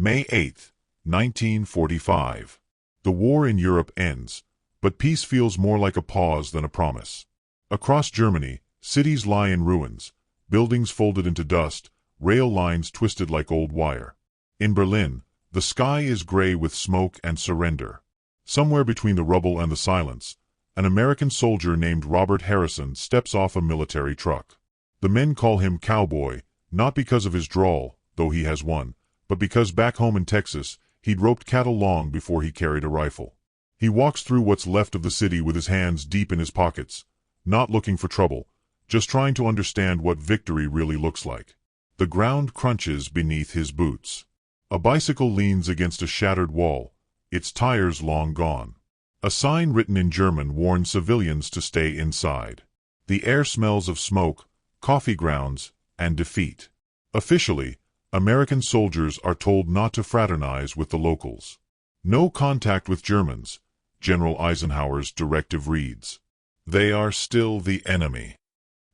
May 8, 1945. The war in Europe ends, but peace feels more like a pause than a promise. Across Germany, cities lie in ruins, buildings folded into dust, rail lines twisted like old wire. In Berlin, the sky is gray with smoke and surrender. Somewhere between the rubble and the silence, an American soldier named Robert Harrison steps off a military truck. The men call him Cowboy, not because of his drawl, though he has one, but because back home in Texas, he'd roped cattle long before he carried a rifle. He walks through what's left of the city with his hands deep in his pockets, not looking for trouble, just trying to understand what victory really looks like. The ground crunches beneath his boots. A bicycle leans against a shattered wall, its tires long gone. A sign written in German warns civilians to stay inside. The air smells of smoke, coffee grounds, and defeat. Officially, American soldiers are told not to fraternize with the locals. No contact with Germans, General Eisenhower's directive reads. They are still the enemy.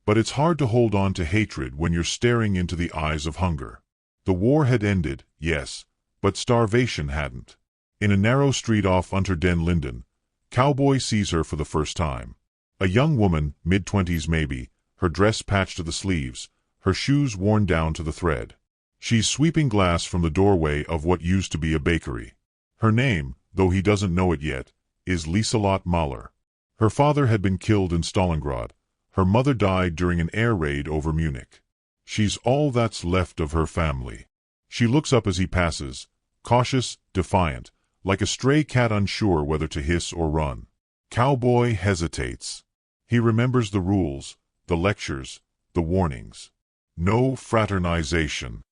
But it's hard to hold on to hatred when you're staring into the eyes of hunger. The war had ended, yes, but starvation hadn't. In a narrow street off Unter den Linden, Cowboy sees her for the first time. A young woman, mid-20s maybe, her dress patched to the sleeves, her shoes worn down to the thread. She's sweeping glass from the doorway of what used to be a bakery. Her name, though he doesn't know it yet, is Lieselotte Mahler. Her father had been killed in Stalingrad. Her mother died during an air raid over Munich. She's all that's left of her family. She looks up as he passes, cautious, defiant, like a stray cat unsure whether to hiss or run. Cowboy hesitates. He remembers the rules, the lectures, the warnings. No fraternization.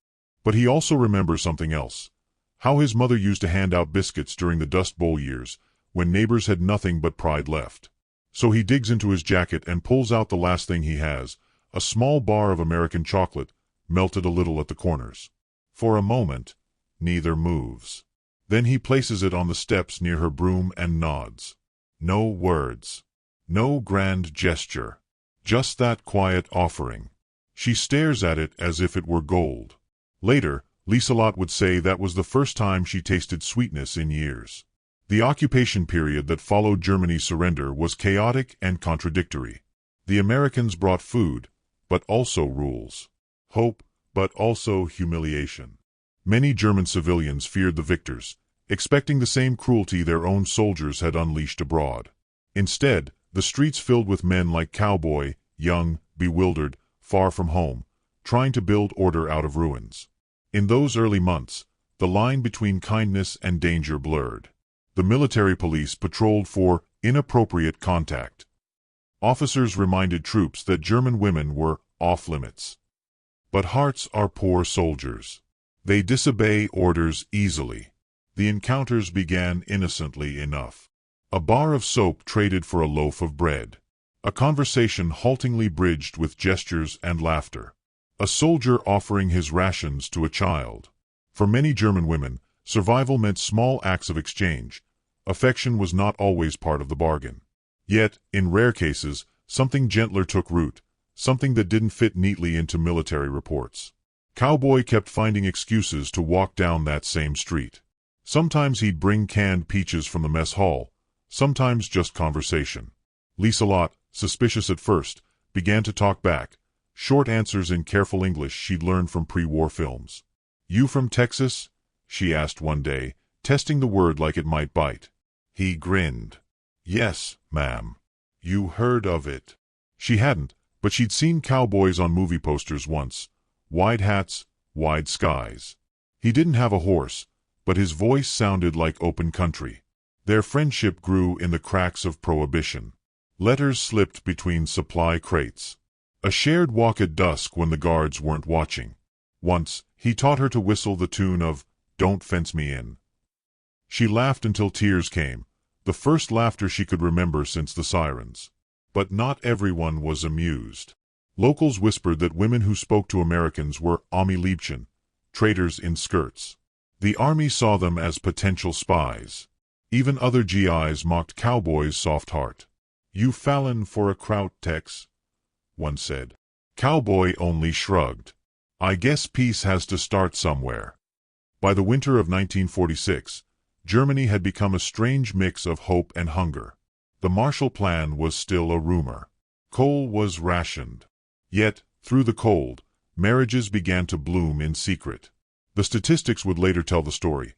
But he also remembers something else. How his mother used to hand out biscuits during the Dust Bowl years, when neighbors had nothing but pride left. So he digs into his jacket and pulls out the last thing he has, a small bar of American chocolate, melted a little at the corners. For a moment, neither moves. Then he places it on the steps near her broom and nods. No words. No grand gesture. Just that quiet offering. She stares at it as if it were gold. Later, Lieselotte would say that was the first time she tasted sweetness in years. The occupation period that followed Germany's surrender was chaotic and contradictory. The Americans brought food, but also rules. Hope, but also humiliation. Many German civilians feared the victors, expecting the same cruelty their own soldiers had unleashed abroad. Instead, the streets filled with men like Cowboy, young, bewildered, far from home, trying to build order out of ruins. In those early months, the line between kindness and danger blurred. The military police patrolled for inappropriate contact. Officers reminded troops that German women were off-limits. But hearts are poor soldiers. They disobey orders easily. The encounters began innocently enough. A bar of soap traded for a loaf of bread. A conversation haltingly bridged with gestures and laughter. A soldier offering his rations to a child. For many German women, survival meant small acts of exchange. Affection was not always part of the bargain. Yet, in rare cases, something gentler took root, something that didn't fit neatly into military reports. Cowboy kept finding excuses to walk down that same street. Sometimes he'd bring canned peaches from the mess hall, sometimes just conversation. Lieselotte, suspicious at first, began to talk back, short answers in careful English she'd learned from pre-war films. "You from Texas?" she asked one day, testing the word like it might bite. He grinned. "Yes, ma'am." "You heard of it?" She hadn't, but she'd seen cowboys on movie posters once. Wide hats, wide skies. He didn't have a horse, but his voice sounded like open country. Their friendship grew in the cracks of Prohibition. Letters slipped between supply crates. A shared walk at dusk when the guards weren't watching. Once, he taught her to whistle the tune of "Don't Fence Me In." She laughed until tears came, the first laughter she could remember since the sirens. But not everyone was amused. Locals whispered that women who spoke to Americans were Ami Liebchen, traitors in skirts. The army saw them as potential spies. Even other GIs mocked Cowboy's soft heart. "You fallen for a Kraut, Tex," one said. Cowboy only shrugged. "I guess peace has to start somewhere." By the winter of 1946, Germany had become a strange mix of hope and hunger. The Marshall Plan was still a rumor. Coal was rationed. Yet, through the cold, marriages began to bloom in secret. The statistics would later tell the story.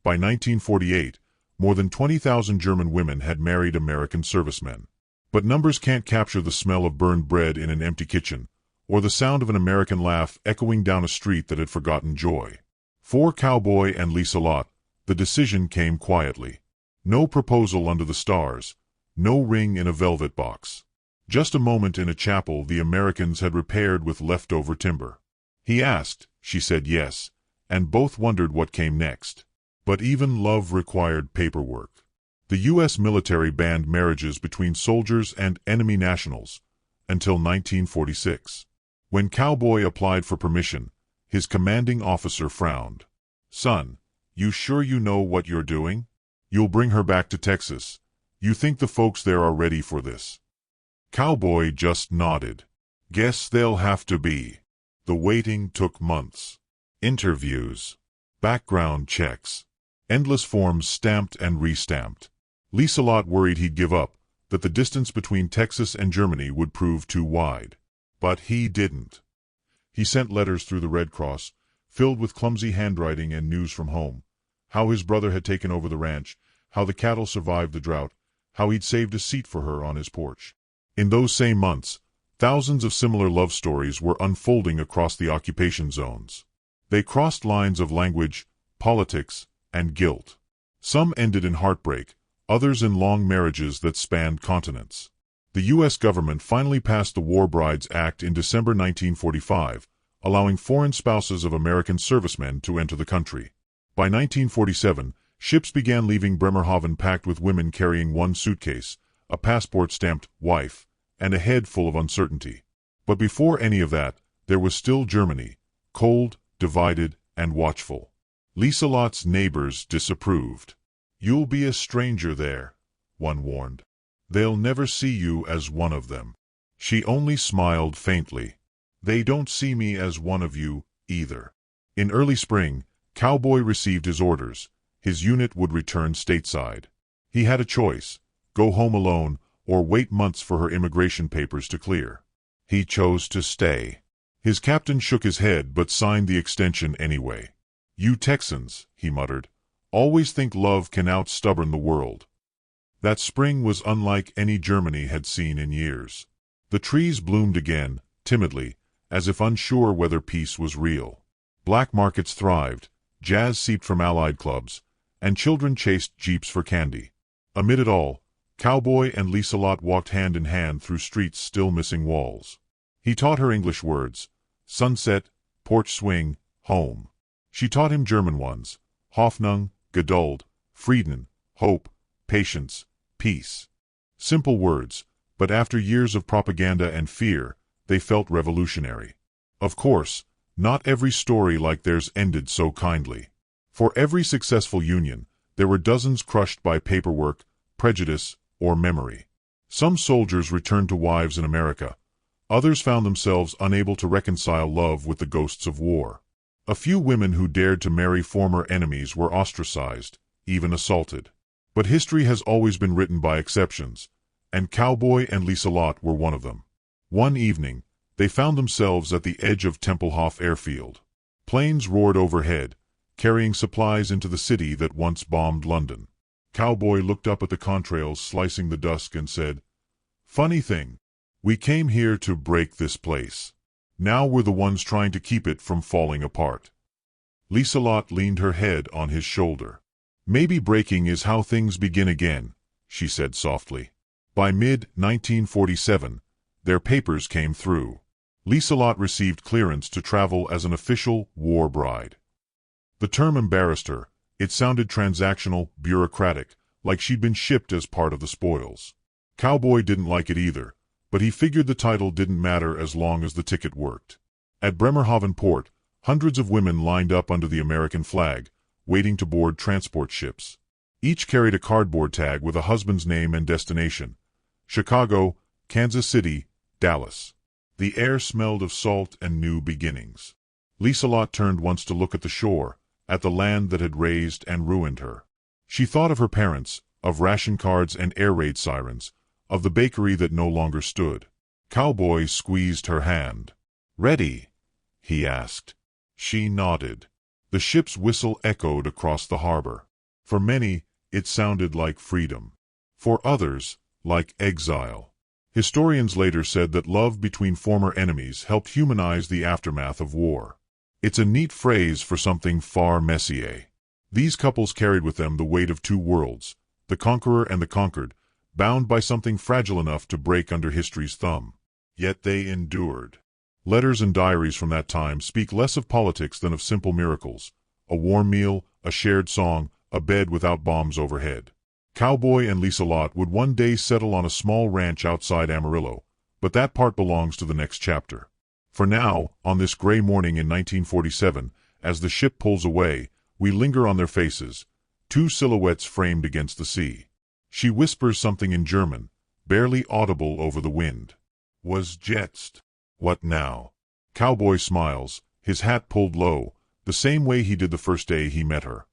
By 1948, more than 20,000 German women had married American servicemen. But numbers can't capture the smell of burned bread in an empty kitchen, or the sound of an American laugh echoing down a street that had forgotten joy. For Cowboy and Lisa Lott, the decision came quietly. No proposal under the stars, no ring in a velvet box. Just a moment in a chapel the Americans had repaired with leftover timber. He asked, she said yes, and both wondered what came next. But even love required paperwork. The U.S. military banned marriages between soldiers and enemy nationals until 1946. When Cowboy applied for permission, his commanding officer frowned. "Son, you sure you know what you're doing? You'll bring her back to Texas. You think the folks there are ready for this?" Cowboy just nodded. "Guess they'll have to be." The waiting took months. Interviews. Background checks. Endless forms stamped and re-stamped. Lisa Lott worried he'd give up, that the distance between Texas and Germany would prove too wide. But he didn't. He sent letters through the Red Cross, filled with clumsy handwriting and news from home. How his brother had taken over the ranch, how the cattle survived the drought, how he'd saved a seat for her on his porch. In those same months, thousands of similar love stories were unfolding across the occupation zones. They crossed lines of language, politics, and guilt. Some ended in heartbreak, others in long marriages that spanned continents. The U.S. government finally passed the War Brides Act in December 1945, allowing foreign spouses of American servicemen to enter the country. By 1947, ships began leaving Bremerhaven packed with women carrying one suitcase, a passport stamped wife, and a head full of uncertainty. But before any of that, there was still Germany, cold, divided, and watchful. Lisa Lott's neighbors disapproved. "You'll be a stranger there," one warned. "They'll never see you as one of them." She only smiled faintly. "They don't see me as one of you, either." In early spring, Cowboy received his orders. His unit would return stateside. He had a choice: go home alone, or wait months for her immigration papers to clear. He chose to stay. His captain shook his head but signed the extension anyway. "You Texans," he muttered, "always think love can out-stubborn the world." That spring was unlike any Germany had seen in years. The trees bloomed again, timidly, as if unsure whether peace was real. Black markets thrived, jazz seeped from allied clubs, and children chased jeeps for candy. Amid it all, Cowboy and Lisa Lott walked hand in hand through streets still missing walls. He taught her English words: sunset, porch swing, home. She taught him German ones: Hoffnung, Geduld, Frieden, hope, patience, peace. Simple words, but after years of propaganda and fear, they felt revolutionary. Of course, not every story like theirs ended so kindly. For every successful union, there were dozens crushed by paperwork, prejudice, or memory. Some soldiers returned to wives in America. Others found themselves unable to reconcile love with the ghosts of war. A few women who dared to marry former enemies were ostracized, even assaulted. But history has always been written by exceptions, and Cowboy and Lisa Lott were one of them. One evening, they found themselves at the edge of Tempelhof airfield. Planes roared overhead, carrying supplies into the city that once bombed London. Cowboy looked up at the contrails slicing the dusk and said, "Funny thing. We came here to break this place. Now we're the ones trying to keep it from falling apart." Lisa Lott leaned her head on his shoulder. "Maybe breaking is how things begin again," she said softly. By mid-1947, their papers came through. Lisa Lott received clearance to travel as an official war bride. The term embarrassed her. It sounded transactional, bureaucratic, like she'd been shipped as part of the spoils. Cowboy didn't like it either, but he figured the title didn't matter as long as the ticket worked. At Bremerhaven port, hundreds of women lined up under the American flag, waiting to board transport ships. Each carried a cardboard tag with a husband's name and destination: Chicago, Kansas City, Dallas. The air smelled of salt and new beginnings. Lisa Lott turned once to look at the shore, at the land that had raised and ruined her. She thought of her parents, of ration cards and air raid sirens, of the bakery that no longer stood. Cowboy squeezed her hand. "Ready?" he asked. She nodded. The ship's whistle echoed across the harbor. For many, it sounded like freedom. For others, like exile. Historians later said that love between former enemies helped humanize the aftermath of war. It's a neat phrase for something far messier. These couples carried with them the weight of two worlds, the conqueror and the conquered, bound by something fragile enough to break under history's thumb. Yet they endured. Letters and diaries from that time speak less of politics than of simple miracles. A warm meal, a shared song, a bed without bombs overhead. Cowboy and Liselott would one day settle on a small ranch outside Amarillo, but that part belongs to the next chapter. For now, on this gray morning in 1947, as the ship pulls away, we linger on their faces, two silhouettes framed against the sea. She whispers something in German, barely audible over the wind. "Was jetzt. What now?" Cowboy smiles, his hat pulled low, the same way he did the first day he met her.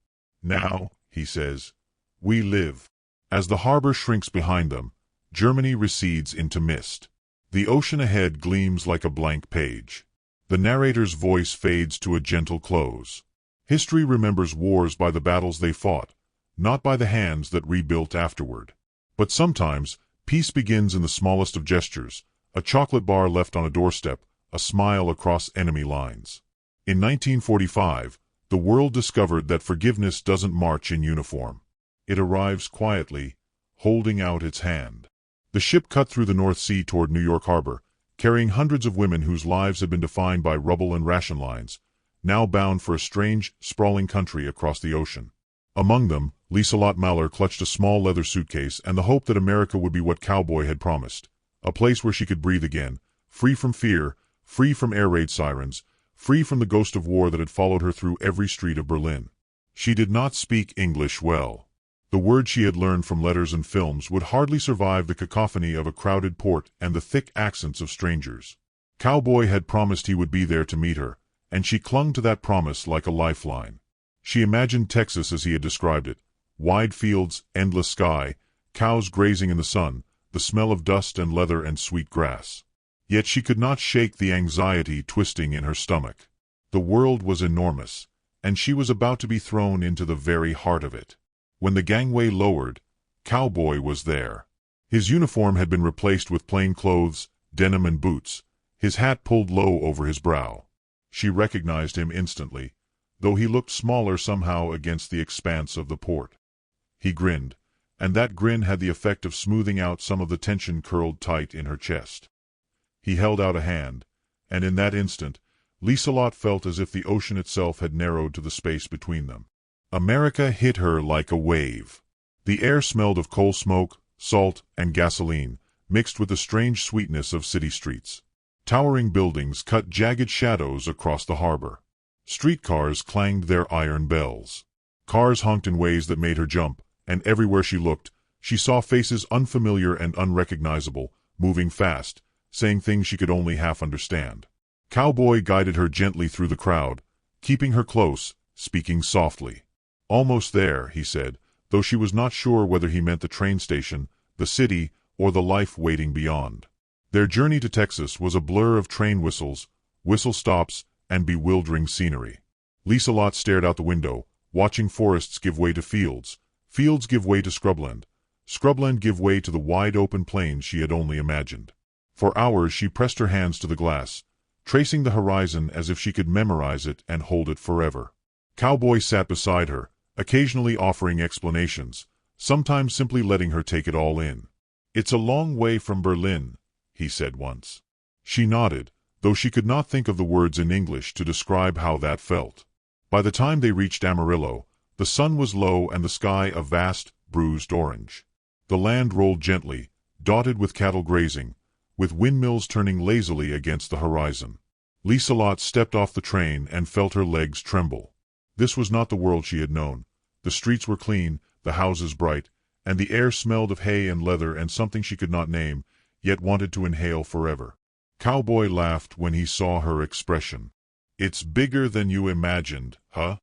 "Now," he says, "we live." As the harbor shrinks behind them, Germany recedes into mist. The ocean ahead gleams like a blank page. The narrator's voice fades to a gentle close. History remembers wars by the battles they fought, not by the hands that rebuilt afterward. But sometimes, peace begins in the smallest of gestures, a chocolate bar left on a doorstep, a smile across enemy lines. In 1945, the world discovered that forgiveness doesn't march in uniform. It arrives quietly, holding out its hand. The ship cut through the North Sea toward New York Harbor, carrying hundreds of women whose lives had been defined by rubble and ration lines, now bound for a strange, sprawling country across the ocean. Among them, Liselott Mahler clutched a small leather suitcase and the hope that America would be what Cowboy had promised, a place where she could breathe again, free from fear, free from air raid sirens, free from the ghost of war that had followed her through every street of Berlin. She did not speak English well. The words she had learned from letters and films would hardly survive the cacophony of a crowded port and the thick accents of strangers. Cowboy had promised he would be there to meet her, and she clung to that promise like a lifeline. She imagined Texas as he had described it: wide fields, endless sky, cows grazing in the sun, the smell of dust and leather and sweet grass. Yet she could not shake the anxiety twisting in her stomach. The world was enormous, and she was about to be thrown into the very heart of it. When the gangway lowered, Cowboy was there. His uniform had been replaced with plain clothes, denim and boots, his hat pulled low over his brow. She recognized him instantly, though he looked smaller somehow against the expanse of the port. He grinned, and that grin had the effect of smoothing out some of the tension curled tight in her chest. He held out a hand, and in that instant, Liselott felt as if the ocean itself had narrowed to the space between them. America hit her like a wave. The air smelled of coal smoke, salt, and gasoline, mixed with the strange sweetness of city streets. Towering buildings cut jagged shadows across the harbor. Streetcars clanged their iron bells. Cars honked in ways that made her jump, and everywhere she looked, she saw faces unfamiliar and unrecognizable, moving fast, saying things she could only half understand. Cowboy guided her gently through the crowd, keeping her close, speaking softly. "Almost there," he said, though she was not sure whether he meant the train station, the city, or the life waiting beyond. Their journey to Texas was a blur of train whistles, whistle stops, and bewildering scenery. Liselott stared out the window, watching forests give way to fields, fields give way to scrubland, scrubland give way to the wide-open plains she had only imagined. For hours she pressed her hands to the glass, tracing the horizon as if she could memorize it and hold it forever. Cowboy sat beside her, occasionally offering explanations, sometimes simply letting her take it all in. "It's a long way from Berlin," he said once. She nodded, though she could not think of the words in English to describe how that felt. By the time they reached Amarillo, the sun was low and the sky a vast, bruised orange. The land rolled gently, dotted with cattle grazing, with windmills turning lazily against the horizon. Liselott stepped off the train and felt her legs tremble. This was not the world she had known. The streets were clean, the houses bright, and the air smelled of hay and leather and something she could not name, yet wanted to inhale forever. Cowboy laughed when he saw her expression. "It's bigger than you imagined, huh?"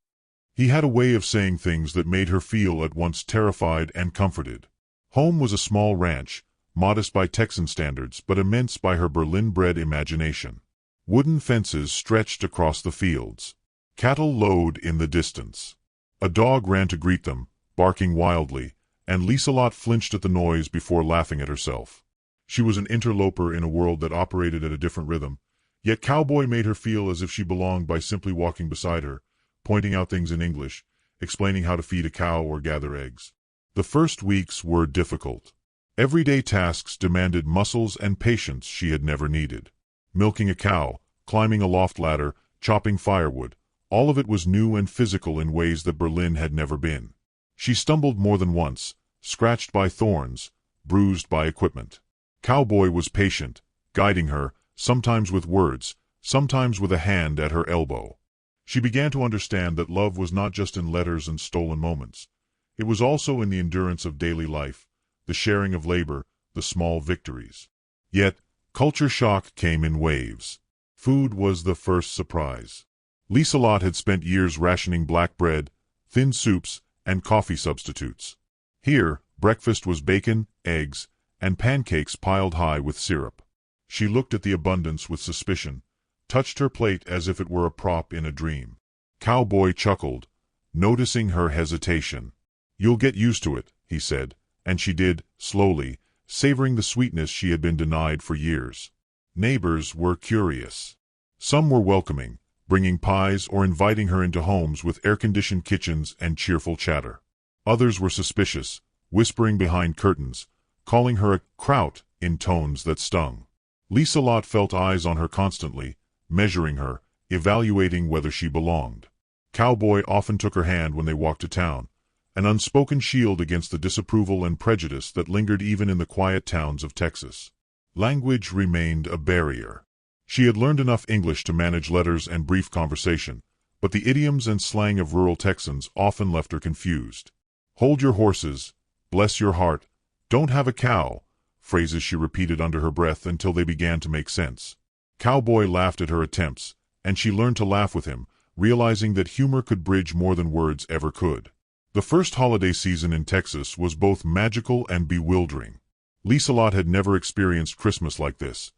He had a way of saying things that made her feel at once terrified and comforted. Home was a small ranch, modest by Texan standards but immense by her Berlin-bred imagination. Wooden fences stretched across the fields. Cattle lowed in the distance. A dog ran to greet them, barking wildly, and Lieselot flinched at the noise before laughing at herself. She was an interloper in a world that operated at a different rhythm, yet Cowboy made her feel as if she belonged by simply walking beside her, pointing out things in English, explaining how to feed a cow or gather eggs. The first weeks were difficult. Everyday tasks demanded muscles and patience she had never needed. Milking a cow, climbing a loft ladder, chopping firewood, all of it was new and physical in ways that Berlin had never been. She stumbled more than once, scratched by thorns, bruised by equipment. Cowboy was patient, guiding her, sometimes with words, sometimes with a hand at her elbow. She began to understand that love was not just in letters and stolen moments. It was also in the endurance of daily life, the sharing of labor, the small victories. Yet, culture shock came in waves. Food was the first surprise. Lieselot had spent years rationing black bread, thin soups, and coffee substitutes. Here, breakfast was bacon, eggs, and pancakes piled high with syrup. She looked at the abundance with suspicion, touched her plate as if it were a prop in a dream. Cowboy chuckled, noticing her hesitation. "You'll get used to it," he said, and she did, slowly, savoring the sweetness she had been denied for years. Neighbors were curious. Some were welcoming, bringing pies or inviting her into homes with air-conditioned kitchens and cheerful chatter. Others were suspicious, whispering behind curtains, calling her a kraut in tones that stung. Lieselot felt eyes on her constantly, measuring her, evaluating whether she belonged. Cowboy often took her hand when they walked to town, an unspoken shield against the disapproval and prejudice that lingered even in the quiet towns of Texas. Language remained a barrier. She had learned enough English to manage letters and brief conversation, but the idioms and slang of rural Texans often left her confused. "Hold your horses," "bless your heart," "don't have a cow," phrases she repeated under her breath until they began to make sense. Cowboy laughed at her attempts, and she learned to laugh with him, realizing that humor could bridge more than words ever could. The first holiday season in Texas was both magical and bewildering. Lieselot had never experienced Christmas like this.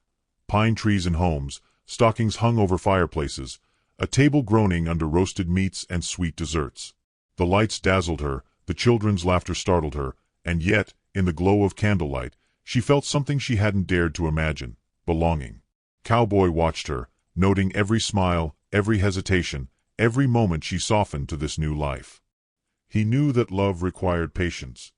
Pine trees in homes, stockings hung over fireplaces, a table groaning under roasted meats and sweet desserts. The lights dazzled her, the children's laughter startled her, and yet, in the glow of candlelight, she felt something she hadn't dared to imagine: belonging. Cowboy watched her, noting every smile, every hesitation, every moment she softened to this new life. He knew that love required patience,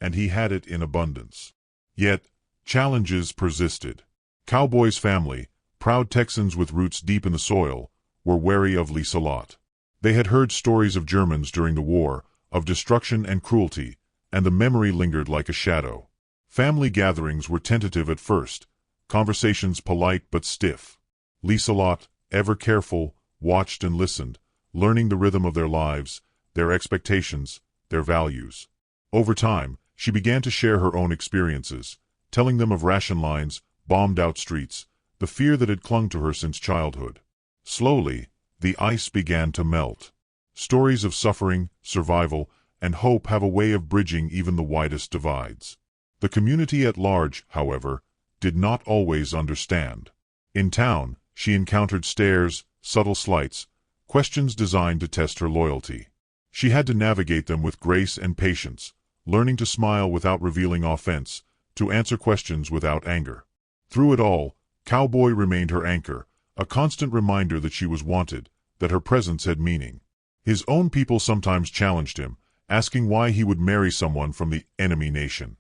and he had it in abundance. Yet, challenges persisted. Cowboy's family, proud Texans with roots deep in the soil, were wary of Lieselot. They had heard stories of Germans during the war, of destruction and cruelty, and the memory lingered like a shadow. Family gatherings were tentative at first, conversations polite but stiff. Lieselot, ever careful, watched and listened, learning the rhythm of their lives, their expectations, their values. Over time, she began to share her own experiences, telling them of ration lines, bombed-out streets, the fear that had clung to her since childhood. Slowly, the ice began to melt. Stories of suffering, survival, and hope have a way of bridging even the widest divides. The community at large, however, did not always understand. In town, she encountered stares, subtle slights, questions designed to test her loyalty. She had to navigate them with grace and patience, learning to smile without revealing offense, to answer questions without anger. Through it all, Cowboy remained her anchor, a constant reminder that she was wanted, that her presence had meaning. His own people sometimes challenged him, asking why he would marry someone from the enemy nation.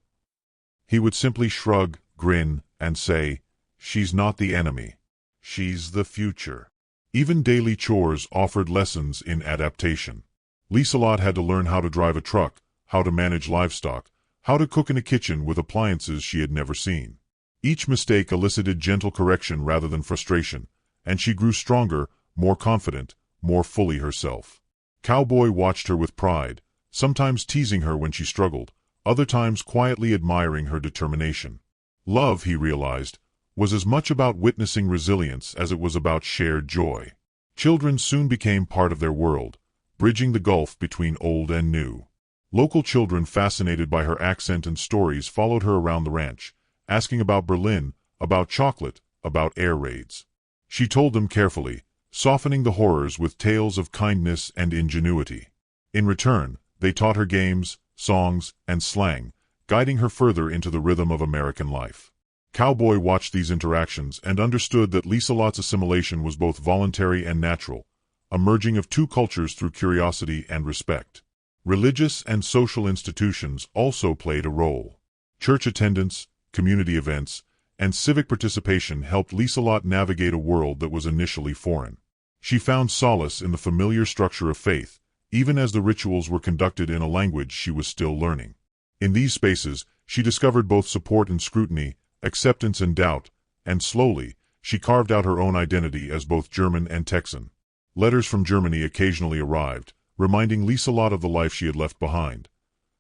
He would simply shrug, grin, and say, "She's not the enemy. She's the future." Even daily chores offered lessons in adaptation. Lieselot had to learn how to drive a truck, how to manage livestock, how to cook in a kitchen with appliances she had never seen. Each mistake elicited gentle correction rather than frustration, and she grew stronger, more confident, more fully herself. Cowboy watched her with pride, sometimes teasing her when she struggled, other times quietly admiring her determination. Love, he realized, was as much about witnessing resilience as it was about shared joy. Children soon became part of their world, bridging the gulf between old and new. Local children fascinated by her accent and stories followed her around the ranch, asking about Berlin, about chocolate, about air raids. She told them carefully, softening the horrors with tales of kindness and ingenuity. In return, they taught her games, songs, and slang, guiding her further into the rhythm of American life. Cowboy watched these interactions and understood that Lieselot's assimilation was both voluntary and natural, a merging of two cultures through curiosity and respect. Religious and social institutions also played a role. Church attendance, community events, and civic participation helped Lieselot navigate a world that was initially foreign. She found solace in the familiar structure of faith, even as the rituals were conducted in a language she was still learning. In these spaces, she discovered both support and scrutiny, acceptance and doubt, and slowly, she carved out her own identity as both German and Texan. Letters from Germany occasionally arrived, reminding Lieselot of the life she had left behind.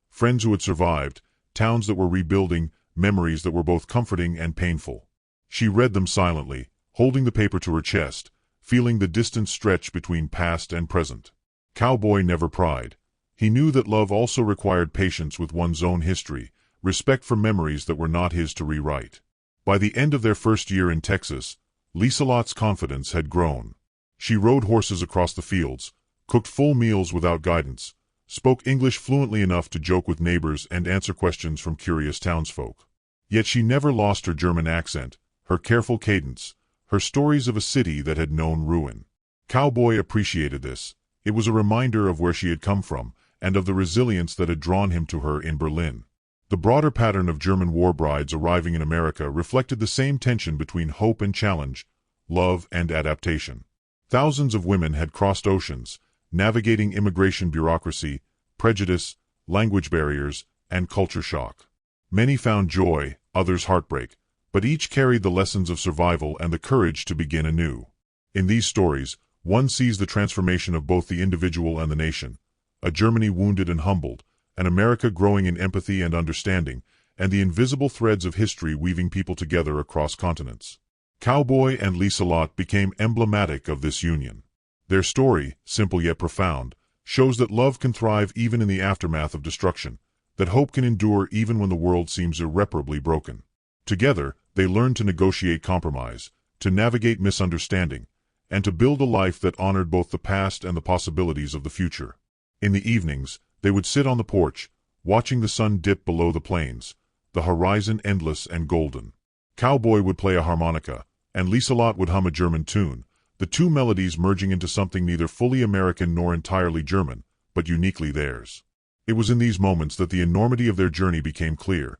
Friends who had survived, towns that were rebuilding, memories that were both comforting and painful. She read them silently, holding the paper to her chest, feeling the distance stretch between past and present. Cowboy never pried. He knew that love also required patience with one's own history, respect for memories that were not his to rewrite. By the end of their first year in Texas, Lieselot's confidence had grown. She rode horses across the fields, cooked full meals without guidance, spoke English fluently enough to joke with neighbors and answer questions from curious townsfolk. Yet she never lost her German accent, her careful cadence, her stories of a city that had known ruin. Cowboy appreciated this. It was a reminder of where she had come from, and of the resilience that had drawn him to her in Berlin. The broader pattern of German war brides arriving in America reflected the same tension between hope and challenge, love and adaptation. Thousands of women had crossed oceans, navigating immigration bureaucracy, prejudice, language barriers, and culture shock. Many found joy, others heartbreak, but each carried the lessons of survival and the courage to begin anew. In these stories, one sees the transformation of both the individual and the nation, a Germany wounded and humbled, an America growing in empathy and understanding, and the invisible threads of history weaving people together across continents. Cowboy and Lieselot became emblematic of this union. Their story, simple yet profound, shows that love can thrive even in the aftermath of destruction, that hope can endure even when the world seems irreparably broken. Together, they learned to negotiate compromise, to navigate misunderstanding, and to build a life that honored both the past and the possibilities of the future. In the evenings, they would sit on the porch, watching the sun dip below the plains, the horizon endless and golden. Cowboy would play a harmonica, and Lieselot would hum a German tune, the two melodies merging into something neither fully American nor entirely German, but uniquely theirs. It was in these moments that the enormity of their journey became clear.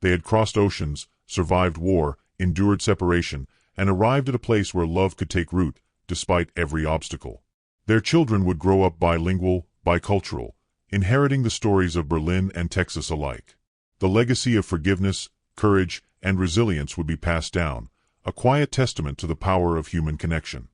They had crossed oceans, survived war, endured separation, and arrived at a place where love could take root, despite every obstacle. Their children would grow up bilingual, bicultural, inheriting the stories of Berlin and Texas alike. The legacy of forgiveness, courage, and resilience would be passed down, a quiet testament to the power of human connection.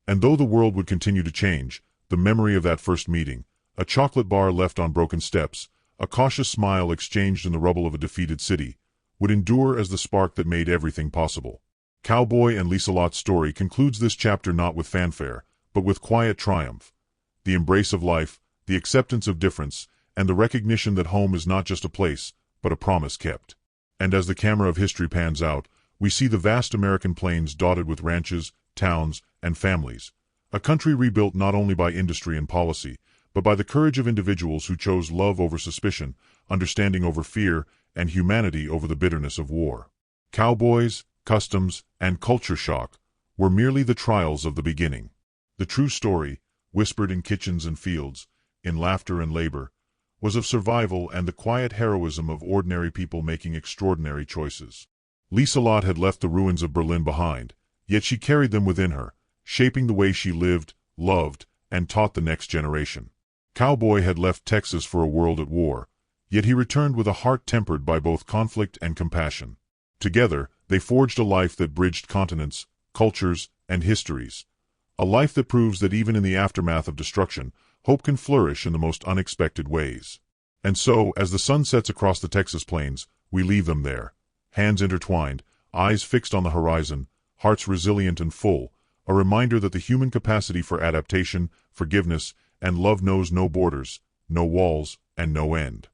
And though the world would continue to change, the memory of that first meeting, a chocolate bar left on broken steps, a cautious smile exchanged in the rubble of a defeated city, would endure as the spark that made everything possible. Cowboy and Lieselot's story concludes this chapter not with fanfare, but with quiet triumph. The embrace of life, the acceptance of difference, and the recognition that home is not just a place, but a promise kept. And as the camera of history pans out, we see the vast American plains dotted with ranches, towns, and families, a country rebuilt not only by industry and policy, but by the courage of individuals who chose love over suspicion, understanding over fear, and humanity over the bitterness of war. Cowboys, customs, and culture shock were merely the trials of the beginning. The true story, whispered in kitchens and fields, in laughter and labor, was of survival and the quiet heroism of ordinary people making extraordinary choices. Lieselot had left the ruins of Berlin behind, yet she carried them within her, shaping the way she lived, loved, and taught the next generation. Cowboy had left Texas for a world at war, yet he returned with a heart tempered by both conflict and compassion. Together, they forged a life that bridged continents, cultures, and histories. A life that proves that even in the aftermath of destruction, hope can flourish in the most unexpected ways. And so, as the sun sets across the Texas plains, we leave them there, hands intertwined, eyes fixed on the horizon, hearts resilient and full, a reminder that the human capacity for adaptation, forgiveness, and love knows no borders, no walls, and no end.